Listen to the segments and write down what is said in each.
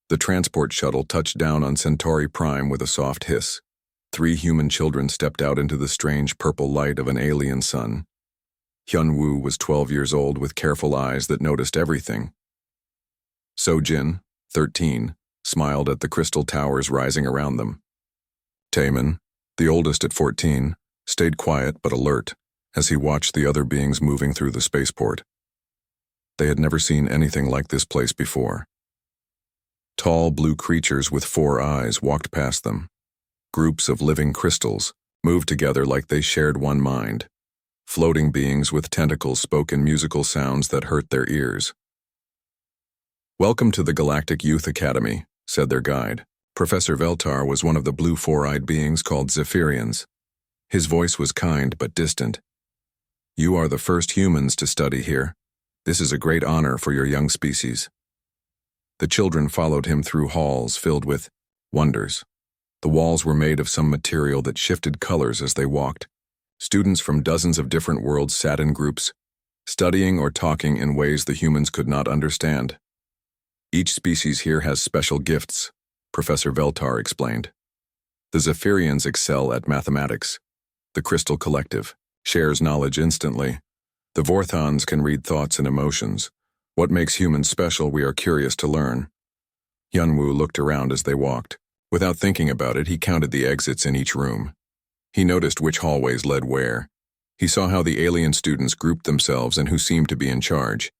The transport shuttle touched down on Centauri Prime with a soft hiss. 3 human children stepped out into the strange purple light of an alien sun. Hyun-woo was 12 years old with careful eyes that noticed everything. So-jin, 13, smiled at the crystal towers rising around them. Taemin, the oldest at 14, stayed quiet but alert as he watched the other beings moving through the spaceport. They had never seen anything like this place before. Tall blue creatures with 4 eyes walked past them. Groups of living crystals moved together like they shared one mind. Floating beings with tentacles spoke in musical sounds that hurt their ears. "Welcome to the Galactic Youth Academy," said their guide. Professor Veltar was one of the blue 4-eyed beings called Zephyrians. His voice was kind but distant. "You are the first humans to study here. This is a great honor for your young species." The children followed him through halls filled with wonders. The walls were made of some material that shifted colors as they walked. Students from dozens of different worlds sat in groups, studying or talking in ways the humans could not understand. "Each species here has special gifts," Professor Veltar explained. "The Zephyrians excel at mathematics. The Crystal Collective shares knowledge instantly. The Vorthons can read thoughts and emotions. What makes humans special, we are curious to learn." Hyun-woo looked around as they walked. Without thinking about it, he counted the exits in each room. He noticed which hallways led where. He saw how the alien students grouped themselves and who seemed to be in charge.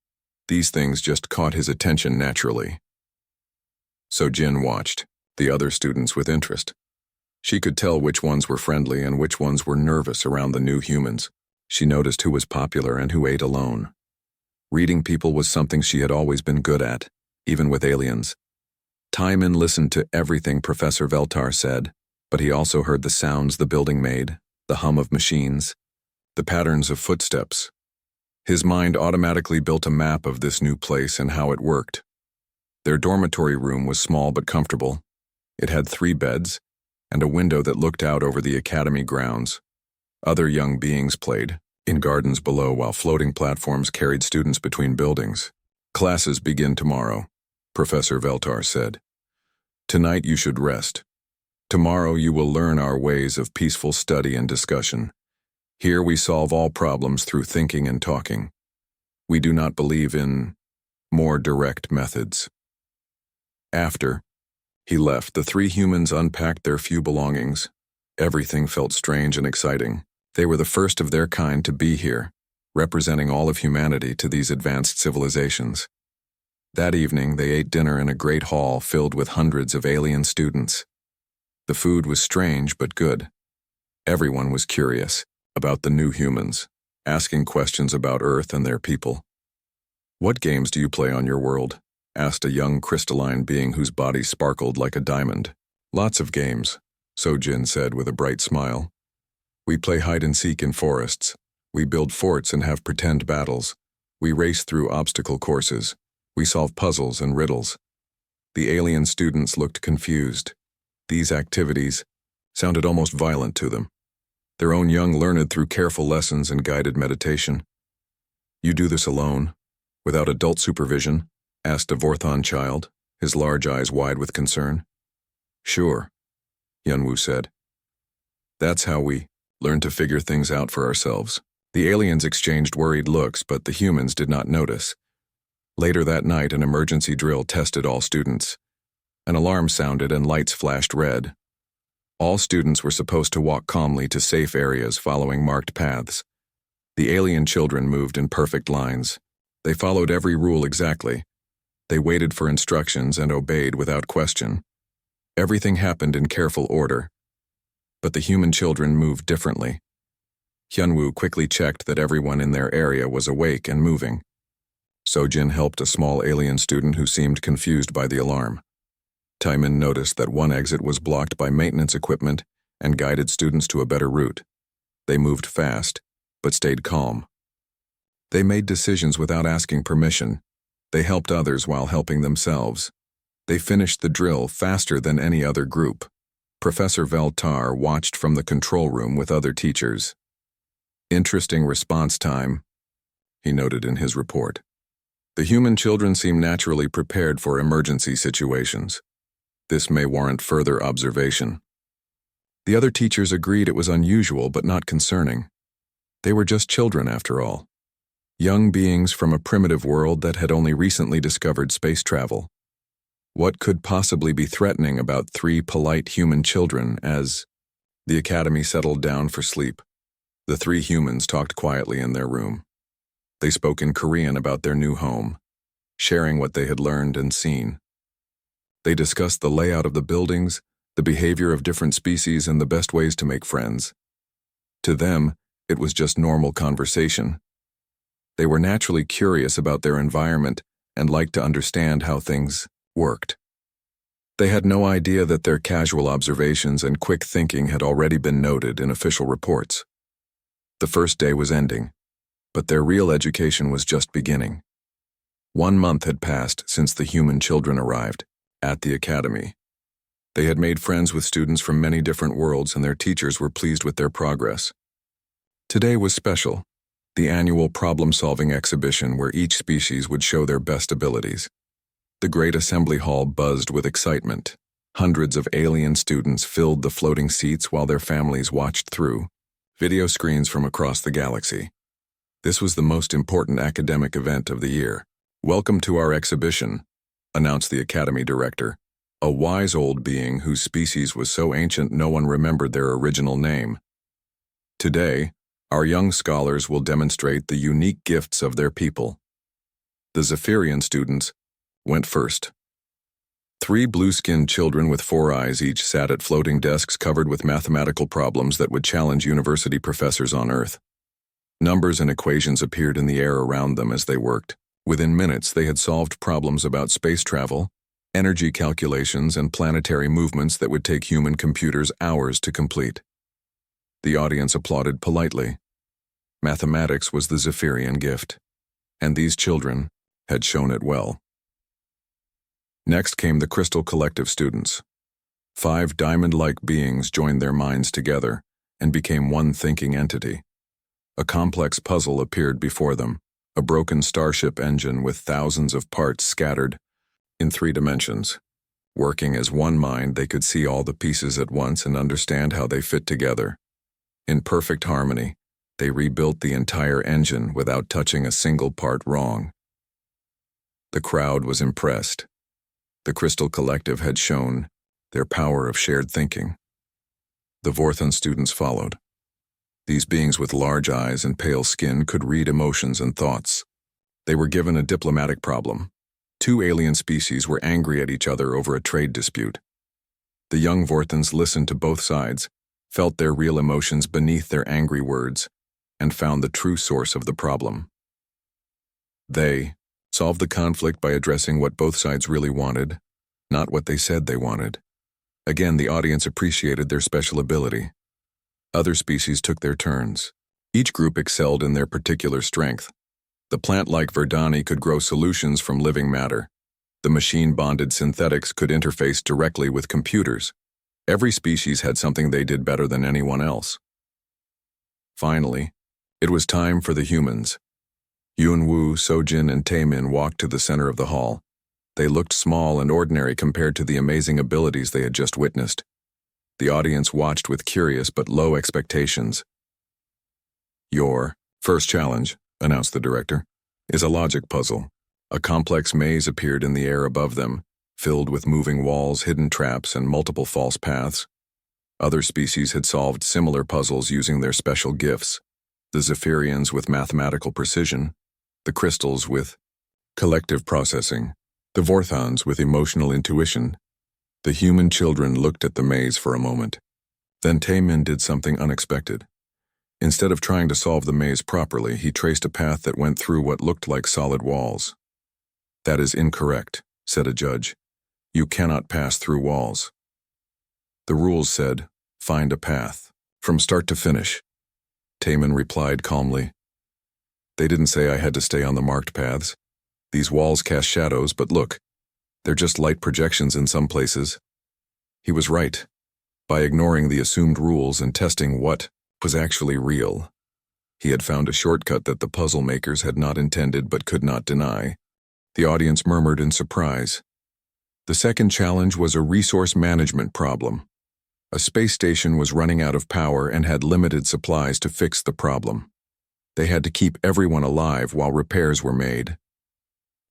These things just caught his attention naturally. So-jin watched the other students with interest. She could tell which ones were friendly and which ones were nervous around the new humans. She noticed who was popular and who ate alone. Reading people was something she had always been good at, even with aliens. Taemin listened to everything Professor Veltar said, but he also heard the sounds the building made, the hum of machines, the patterns of footsteps. His mind automatically built a map of this new place and how it worked. Their dormitory room was small but comfortable. It had 3 beds and a window that looked out over the academy grounds. Other young beings played in gardens below while floating platforms carried students between buildings. "Classes begin tomorrow," Professor Veltar said. "Tonight you should rest. Tomorrow you will learn our ways of peaceful study and discussion. Here we solve all problems through thinking and talking. We do not believe in more direct methods." After he left, the 3 humans unpacked their few belongings. Everything felt strange and exciting. They were the first of their kind to be here, representing all of humanity to these advanced civilizations. That evening, they ate dinner in a great hall filled with hundreds of alien students. The food was strange but good. Everyone was curious about the new humans, asking questions about Earth and their people. "What games do you play on your world?" asked a young crystalline being whose body sparkled like a diamond. "Lots of games," So-jin said with a bright smile. "We play hide-and-seek in forests. We build forts and have pretend battles. We race through obstacle courses. We solve puzzles and riddles." The alien students looked confused. These activities sounded almost violent to them. Their own young learned through careful lessons and guided meditation. "You do this alone, without adult supervision?" asked a Vorthon child, his large eyes wide with concern. "Sure," Hyun-woo said. "That's how we learn to figure things out for ourselves." The aliens exchanged worried looks, but the humans did not notice. Later that night, an emergency drill tested all students. An alarm sounded and lights flashed red. All students were supposed to walk calmly to safe areas following marked paths. The alien children moved in perfect lines. They followed every rule exactly. They waited for instructions and obeyed without question. Everything happened in careful order. But the human children moved differently. Hyun-woo quickly checked that everyone in their area was awake and moving. So-jin helped a small alien student who seemed confused by the alarm. Taemin noticed that one exit was blocked by maintenance equipment and guided students to a better route. They moved fast, but stayed calm. They made decisions without asking permission. They helped others while helping themselves. They finished the drill faster than any other group. Professor Veltar watched from the control room with other teachers. "Interesting response time," he noted in his report. The human children seem naturally prepared for emergency situations. This may warrant further observation. The other teachers agreed it was unusual but not concerning. They were just children after all. Young beings from a primitive world that had only recently discovered space travel. What could possibly be threatening about three polite human children as the academy settled down for sleep? The three humans talked quietly in their room. They spoke in Korean about their new home, sharing what they had learned and seen. They discussed the layout of the buildings, the behavior of different species, and the best ways to make friends. To them, it was just normal conversation. They were naturally curious about their environment and liked to understand how things worked. They had no idea that their casual observations and quick thinking had already been noted in official reports. The first day was ending, but their real education was just beginning. 1 month had passed since the human children arrived at the academy. They had made friends with students from many different worlds, and their teachers were pleased with their progress. Today was special, the annual problem-solving exhibition where each species would show their best abilities. The great assembly hall buzzed with excitement. Hundreds of alien students filled the floating seats while their families watched through video screens from across the galaxy. This was the most important academic event of the year. "Welcome to our exhibition," announced the academy director, a wise old being whose species was so ancient no one remembered their original name. "Today, our young scholars will demonstrate the unique gifts of their people." The Zephyrian students went first. 3 blue-skinned children with 4 eyes each sat at floating desks covered with mathematical problems that would challenge university professors on Earth. Numbers and equations appeared in the air around them as they worked. Within minutes, they had solved problems about space travel, energy calculations, and planetary movements that would take human computers hours to complete. The audience applauded politely. Mathematics was the Zephyrian gift, and these children had shown it well. Next came the Crystal Collective students. 5 diamond-like beings joined their minds together and became one thinking entity. A complex puzzle appeared before them, a broken starship engine with thousands of parts scattered in 3 dimensions. Working as one mind, they could see all the pieces at once and understand how they fit together. In perfect harmony, they rebuilt the entire engine without touching a single part wrong. The crowd was impressed. The Crystal Collective had shown their power of shared thinking. The Vorthon students followed. These beings with large eyes and pale skin could read emotions and thoughts. They were given a diplomatic problem. 2 alien species were angry at each other over a trade dispute. The young Vorthons listened to both sides, felt their real emotions beneath their angry words, and found the true source of the problem. They solved the conflict by addressing what both sides really wanted, not what they said they wanted. Again, the audience appreciated their special ability. Other species took their turns. Each group excelled in their particular strength. The plant-like Verdani could grow solutions from living matter. The machine-bonded synthetics could interface directly with computers. Every species had something they did better than anyone else. Finally, it was time for the humans. Yunwoo, Sojin, and Taemin walked to the center of the hall. They looked small and ordinary compared to the amazing abilities they had just witnessed. The audience watched with curious but low expectations. "Your first challenge," announced the director, "is a logic puzzle." A complex maze appeared in the air above them, filled with moving walls, hidden traps, and multiple false paths. Other species had solved similar puzzles using their special gifts. The Zephyrians with mathematical precision, the Crystals with collective processing, the Vorthons with emotional intuition. The human children looked at the maze for a moment. Then Taemin did something unexpected. Instead of trying to solve the maze properly, he traced a path that went through what looked like solid walls. "That is incorrect," said a judge. "You cannot pass through walls." The rules said, "Find a path, from start to finish." Taemin replied calmly, "They didn't say I had to stay on the marked paths. These walls cast shadows, but look, they're just light projections in some places." He was right. By ignoring the assumed rules and testing what was actually real, he had found a shortcut that the puzzle makers had not intended but could not deny. The audience murmured in surprise. The second challenge was a resource management problem. A space station was running out of power and had limited supplies to fix the problem. They had to keep everyone alive while repairs were made.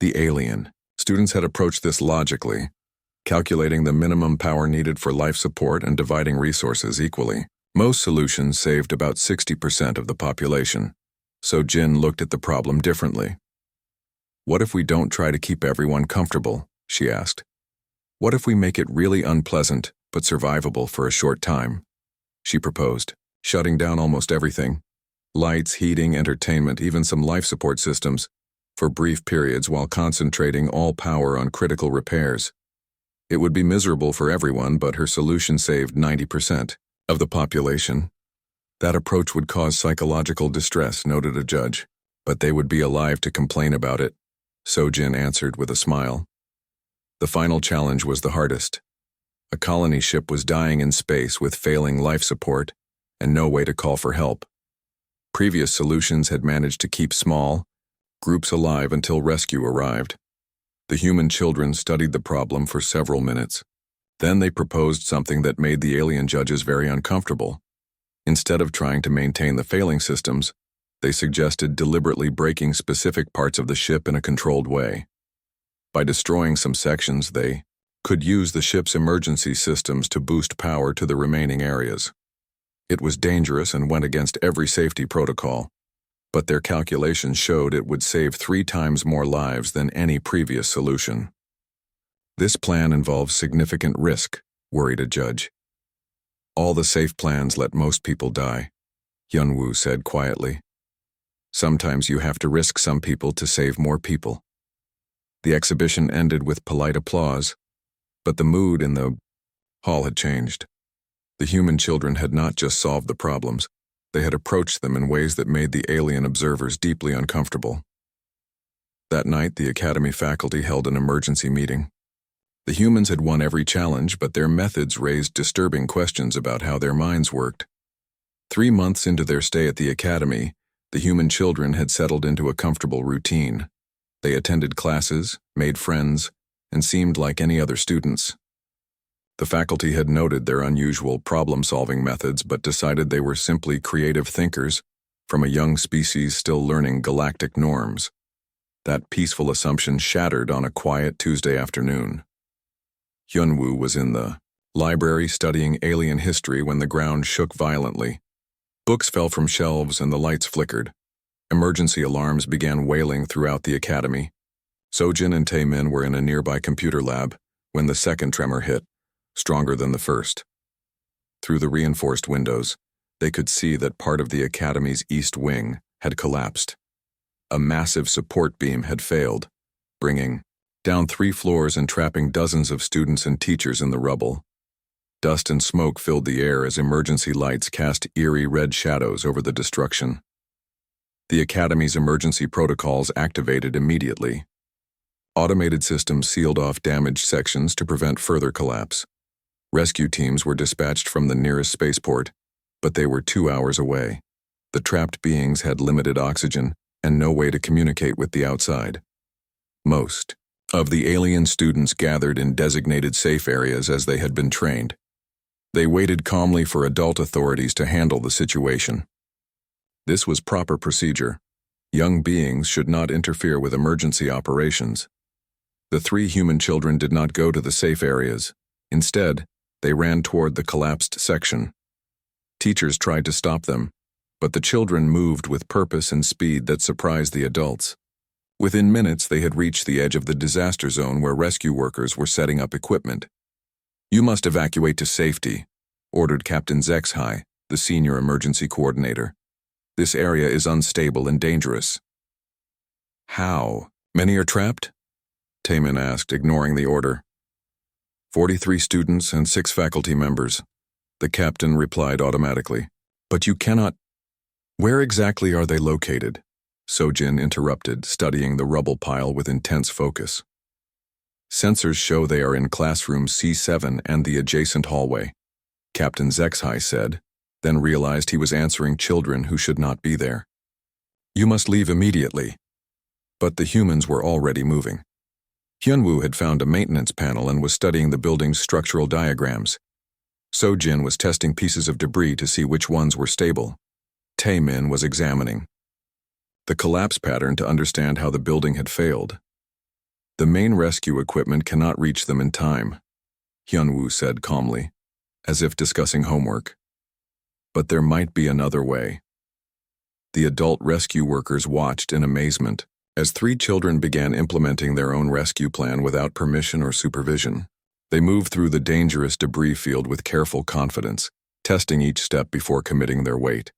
The alien. Students had approached this logically, calculating the minimum power needed for life support and dividing resources equally. Most solutions saved about 60% of the population, so Jin looked at the problem differently. What if we don't try to keep everyone comfortable? She asked. What if we make it really unpleasant, but survivable for a short time? She proposed, shutting down almost everything. Lights, heating, entertainment, even some life support systems, for brief periods while concentrating all power on critical repairs. It would be miserable for everyone, but her solution saved 90% of the population. That approach would cause psychological distress, noted a judge, but they would be alive to complain about it, Sojin answered with a smile. The final challenge was the hardest. A colony ship was dying in space with failing life support and no way to call for help. Previous solutions had managed to keep small groups alive until rescue arrived. The human children studied the problem for several minutes. Then they proposed something that made the alien judges very uncomfortable. Instead of trying to maintain the failing systems, they suggested deliberately breaking specific parts of the ship in a controlled way. By destroying some sections, they could use the ship's emergency systems to boost power to the remaining areas. It was dangerous and went against every safety protocol, but their calculations showed it would save 3 times more lives than any previous solution. This plan involves significant risk, worried a judge. All the safe plans let most people die, Hyunwoo said quietly. Sometimes you have to risk some people to save more people. The exhibition ended with polite applause, but the mood in the hall had changed. The human children had not just solved the problems, they had approached them in ways that made the alien observers deeply uncomfortable. That night, the academy faculty held an emergency meeting. The humans had won every challenge, but their methods raised disturbing questions about how their minds worked. 3 months into their stay at the academy, the human children had settled into a comfortable routine. They attended classes, made friends, and seemed like any other students. The faculty had noted their unusual problem-solving methods but decided they were simply creative thinkers from a young species still learning galactic norms. That peaceful assumption shattered on a quiet Tuesday afternoon. Hyunwoo was in the library studying alien history when the ground shook violently. Books fell from shelves and the lights flickered. Emergency alarms began wailing throughout the academy. Sojin and Taemin were in a nearby computer lab when the second tremor hit, stronger than the first. Through the reinforced windows, they could see that part of the academy's east wing had collapsed. A massive support beam had failed, bringing down 3 floors and trapping dozens of students and teachers in the rubble. Dust and smoke filled the air as emergency lights cast eerie red shadows over the destruction. The academy's emergency protocols activated immediately. Automated systems sealed off damaged sections to prevent further collapse. Rescue teams were dispatched from the nearest spaceport, but they were 2 hours away. The trapped beings had limited oxygen and no way to communicate with the outside. Most of the alien students gathered in designated safe areas as they had been trained. They waited calmly for adult authorities to handle the situation. This was proper procedure. Young beings should not interfere with emergency operations. The 3 human children did not go to the safe areas. Instead, they ran toward the collapsed section. Teachers tried to stop them, but the children moved with purpose and speed that surprised the adults. Within minutes, they had reached the edge of the disaster zone where rescue workers were setting up equipment. "You must evacuate to safety," ordered Captain HFY, the senior emergency coordinator. "This area is unstable and dangerous." "How? Many are trapped?" Taemin asked, ignoring the order. 43 students and 6 faculty members, the captain replied automatically. "But you cannot—" "Where exactly are they located?" Sojin interrupted, studying the rubble pile with intense focus. "Sensors show they are in classroom C7 and the adjacent hallway," Captain HFY said, then realized he was answering children who should not be there. "You must leave immediately." But the humans were already moving. Hyunwoo had found a maintenance panel and was studying the building's structural diagrams. Sojin was testing pieces of debris to see which ones were stable. Taemin was examining the collapse pattern to understand how the building had failed. The main rescue equipment cannot reach them in time, Hyunwoo said calmly, as if discussing homework. But there might be another way. The adult rescue workers watched in amazement as 3 children began implementing their own rescue plan without permission or supervision. They moved through the dangerous debris field with careful confidence, testing each step before committing their weight.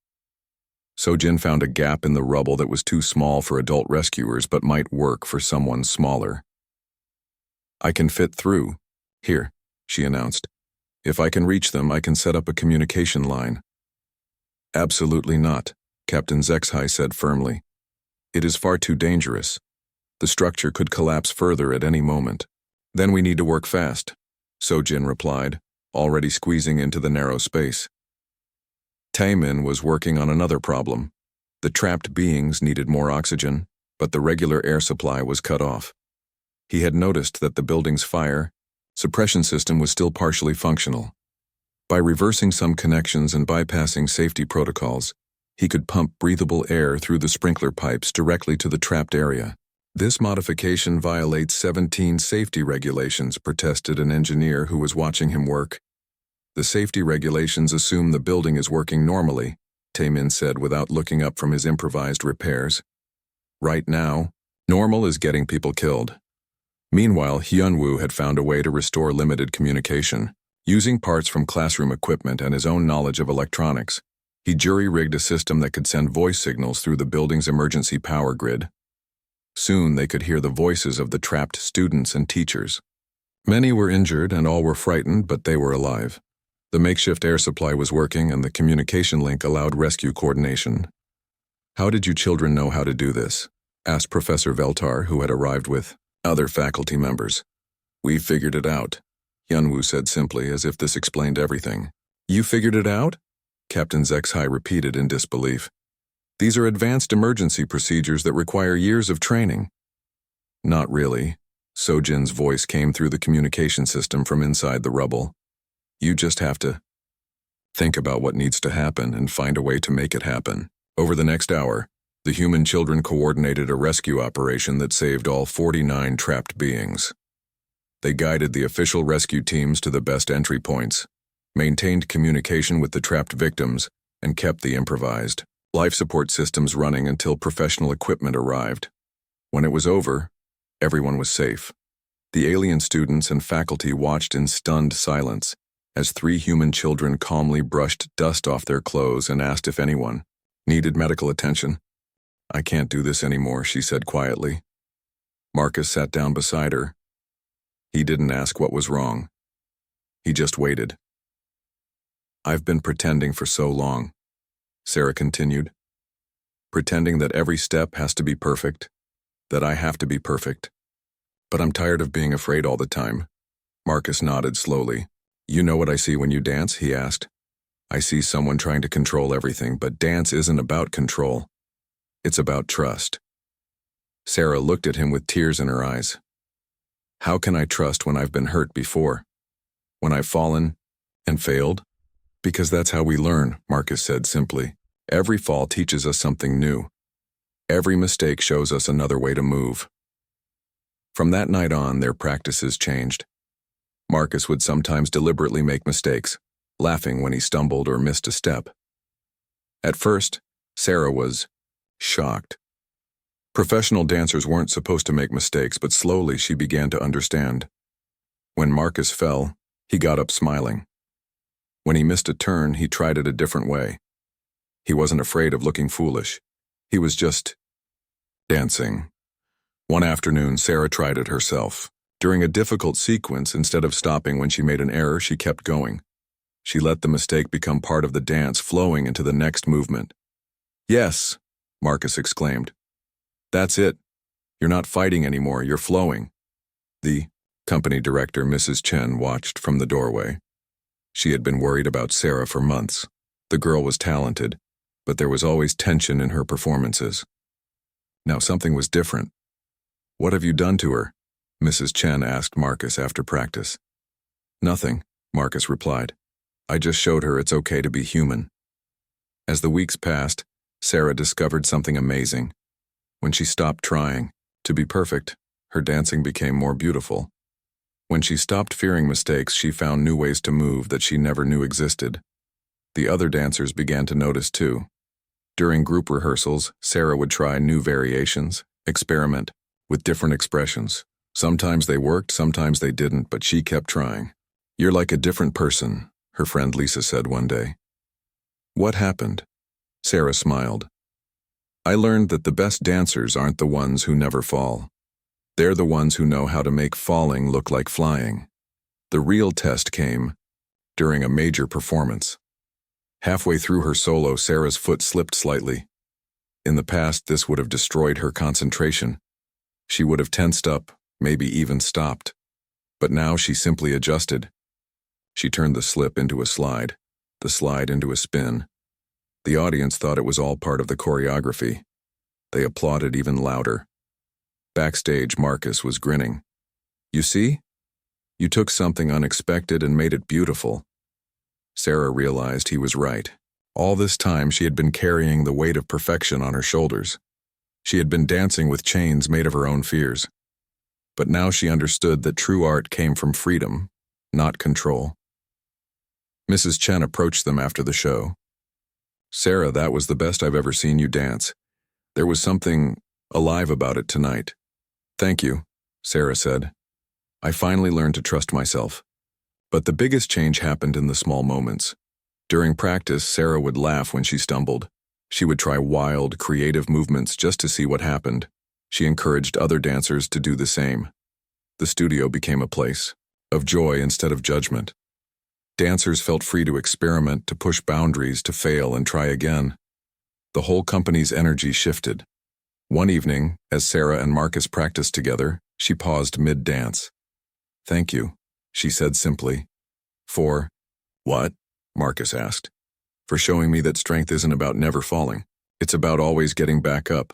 Sojin found a gap in the rubble that was too small for adult rescuers but might work for someone smaller. "I can fit through. Here," she announced. "If I can reach them, I can set up a communication line." "Absolutely not," Captain Zexhai said firmly. "It is far too dangerous. The structure could collapse further at any moment. Then we need to work fast," Sojin replied, already squeezing into the narrow space. Taemin was working on another problem. The trapped beings needed more oxygen, but the regular air supply was cut off. He had noticed that the building's fire suppression system was still partially functional. By reversing some connections and bypassing safety protocols, he could pump breathable air through the sprinkler pipes directly to the trapped area. "This modification violates 17 safety regulations," protested an engineer who was watching him work. "The safety regulations assume the building is working normally," Taemin said without looking up from his improvised repairs. "Right now, normal is getting people killed." Meanwhile, Hyunwoo had found a way to restore limited communication. Using parts from classroom equipment and his own knowledge of electronics, he jury-rigged a system that could send voice signals through the building's emergency power grid. Soon they could hear the voices of the trapped students and teachers. Many were injured and all were frightened, but they were alive. The makeshift air supply was working and the communication link allowed rescue coordination. "How did you children know how to do this?" asked Professor Veltar, who had arrived with other faculty members. "We figured it out," Hyunwoo said simply, as if this explained everything. "You figured it out?" Captain Zexhai repeated in disbelief. "These are advanced emergency procedures that require years of training." "Not really." Sojin's voice came through the communication system from inside the rubble. "You just have to think about what needs to happen and find a way to make it happen." Over the next hour, the human children coordinated a rescue operation that saved all 49 trapped beings. They guided the official rescue teams to the best entry points, maintained communication with the trapped victims, and kept the improvised life support systems running until professional equipment arrived. When it was over, everyone was safe. The alien students and faculty watched in stunned silence as 3 human children calmly brushed dust off their clothes and asked if anyone needed medical attention. "I can't do this anymore," she said quietly. Marcus sat down beside her. He didn't ask what was wrong. He just waited. "I've been pretending for so long," Sarah continued. "Pretending that every step has to be perfect, that I have to be perfect. But I'm tired of being afraid all the time." Marcus nodded slowly. "You know what I see when you dance?" he asked. "I see someone trying to control everything, but dance isn't about control. It's about trust." Sarah looked at him with tears in her eyes. "How can I trust when I've been hurt before? When I've fallen and failed?" "Because that's how we learn," Marcus said simply. "Every fall teaches us something new. Every mistake shows us another way to move." From that night on, their practices changed. Marcus would sometimes deliberately make mistakes, laughing when he stumbled or missed a step. At first, Sarah was shocked. Professional dancers weren't supposed to make mistakes, but slowly she began to understand. When Marcus fell, he got up smiling. When he missed a turn, he tried it a different way. He wasn't afraid of looking foolish. He was just dancing. One afternoon, Sarah tried it herself. During a difficult sequence, instead of stopping when she made an error, she kept going. She let the mistake become part of the dance, flowing into the next movement. "Yes," Marcus exclaimed. "That's it. You're not fighting anymore, you're flowing." The company director, Mrs. Chen, watched from the doorway. She had been worried about Sarah for months. The girl was talented, but there was always tension in her performances. Now something was different. "What have you done to her?" Mrs. Chen asked Marcus after practice. Nothing, Marcus replied. I just showed her it's okay to be human. As the weeks passed, Sarah discovered something amazing. When she stopped trying to be perfect, her dancing became more beautiful. When she stopped fearing mistakes, she found new ways to move that she never knew existed. The other dancers began to notice too. During group rehearsals, Sarah would try new variations, experiment with different expressions. Sometimes they worked, sometimes they didn't, but she kept trying. You're like a different person, her friend Lisa said one day. What happened? Sarah smiled. I learned that the best dancers aren't the ones who never fall. They're the ones who know how to make falling look like flying. The real test came during a major performance. Halfway through her solo, Sarah's foot slipped slightly. In the past, this would have destroyed her concentration. She would have tensed up, maybe even stopped. But now she simply adjusted. She turned the slip into a slide, the slide into a spin. The audience thought it was all part of the choreography. They applauded even louder. Backstage, Marcus was grinning. You see? You took something unexpected and made it beautiful. Sarah realized he was right. All this time she had been carrying the weight of perfection on her shoulders. She had been dancing with chains made of her own fears. But now she understood that true art came from freedom, not control. Mrs. Chen approached them after the show. Sarah, that was the best I've ever seen you dance. There was something alive about it tonight. Thank you, Sarah said. I finally learned to trust myself. But the biggest change happened in the small moments. During practice, Sarah would laugh when she stumbled. She would try wild, creative movements just to see what happened. She encouraged other dancers to do the same. The studio became a place of joy instead of judgment. Dancers felt free to experiment, to push boundaries, to fail and try again. The whole company's energy shifted. One evening, as Sarah and Marcus practiced together, she paused mid-dance. Thank you, she said simply. For what? Marcus asked. For showing me that strength isn't about never falling. It's about always getting back up.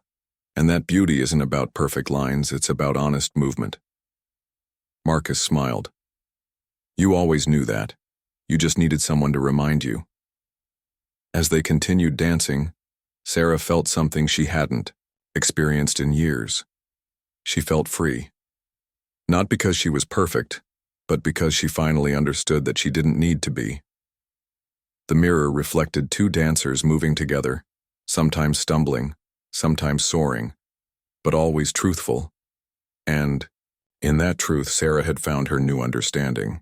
And that beauty isn't about perfect lines, it's about honest movement. Marcus smiled. You always knew that. You just needed someone to remind you. As they continued dancing, Sarah felt something she hadn't experienced in years. She felt free. Not because she was perfect, but because she finally understood that she didn't need to be. The mirror reflected two dancers moving together, sometimes stumbling, sometimes soaring, but always truthful. And in that truth, Sarah had found her new understanding.